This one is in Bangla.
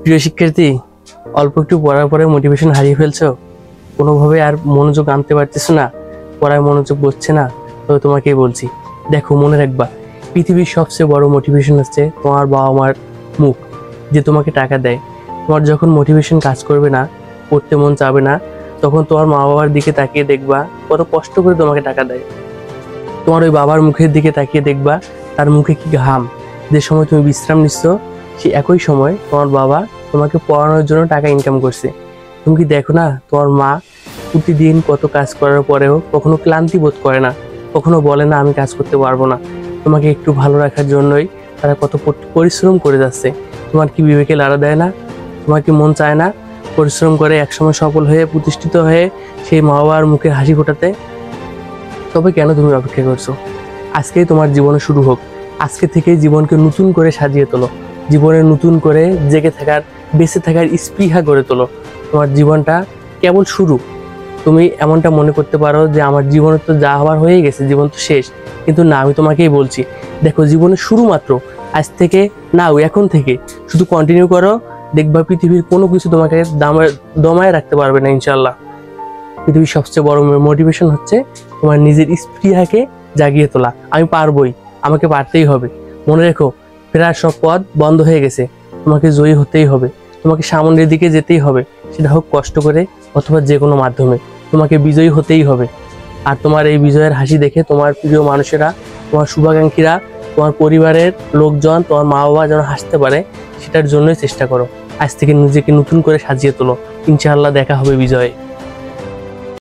প্রিয় শিক্ষার্থী, অল্প একটু পড়ার পরে মোটিভেশন হারিয়ে ফেলছো, কোনোভাবে আর মনোযোগ আনতে পারতেছো না, পড়ায় মনোযোগ বসছে না, তবে তোমাকেই বলছি, দেখো মনে রাখবা, পৃথিবীর সবচেয়ে বড় মোটিভেশন হচ্ছে তোমার বাবা মার মুখ, যে তোমাকে টাকা দেয়। তোমার যখন মোটিভেশন কাজ করবে না, পড়তে মন চাবে না, তখন তোমার মা বাবার দিকে তাকিয়ে দেখবা কত কষ্ট করে তোমাকে টাকা দেয়। তোমার ওই বাবার মুখের দিকে তাকিয়ে দেখবা তার মুখে কি ঘাম। যে সময় তুমি বিশ্রাম নিচ্ছ, সে একই সময় তোমার বাবা তোমাকে পড়ানোর জন্য টাকা ইনকাম করছে। তুমি কি দেখো না, তোমার মা প্রতিদিন কত কাজ করার পরেও কখনো ক্লান্তি বোধ করে না, কখনো বলে না আমি কাজ করতে পারবো না। তোমাকে একটু ভালো রাখার জন্যই তারা কত পরিশ্রম করে যাচ্ছে। তোমার কি বিবেকে লাড়া দেয় না? তোমার কি মন চায় না পরিশ্রম করে একসময় সফল হয়ে প্রতিষ্ঠিত হয়ে সেই মা বাবার মুখে হাসি ফোটাতে? তবে কেন তুমি অপেক্ষা করছো? আজকেই তোমার জীবনে শুরু হোক। আজকে থেকেই জীবনকে নতুন করে সাজিয়ে তোলো, জীবনে নতুন করে জেগে থাকার, বেঁচে থাকার স্পৃহা গড়ে তোলো। তোমার জীবনটা কেবল শুরু। তুমি এমনটা মনে করতে পারো যে আমার জীবনে তো যা হওয়ার হয়ে গেছে, জীবন তো শেষ। কিন্তু না, আমি তোমাকেই বলছি, দেখো জীবনের শুরু মাত্র। আজ থেকে না, এখন থেকে শুধু কন্টিনিউ করো, দেখবা পৃথিবীর কোনো কিছু তোমাকে দমায় রাখতে পারবে না ইনশাল্লাহ। পৃথিবীর সবচেয়ে বড় মোটিভেশন হচ্ছে তোমার নিজের স্পৃহাকে জাগিয়ে তোলা। আমি পারবই, আমাকে পারতেই হবে। মনে রেখো, ফেরার সব পথ বন্ধ হয়ে গেছে। তোমাকে জয়ী হতেই হবে, তোমাকে সামনের দিকে যেতেই হবে, সেটা হোক কষ্ট করে অথবা যে কোনো মাধ্যমে। তোমাকে বিজয়ী হতেই হবে। আর তোমার এই বিজয়ের হাসি দেখে তোমার প্রিয় মানুষেরা, তোমার শুভাকাঙ্ক্ষীরা, তোমার পরিবারের লোকজন, তোমার মা বাবা যেন হাসতে পারে, সেটার জন্যই চেষ্টা করো। আজ থেকে নিজেকে নতুন করে সাজিয়ে তোলো। ইনশাআল্লাহ দেখা হবে বিজয়ে।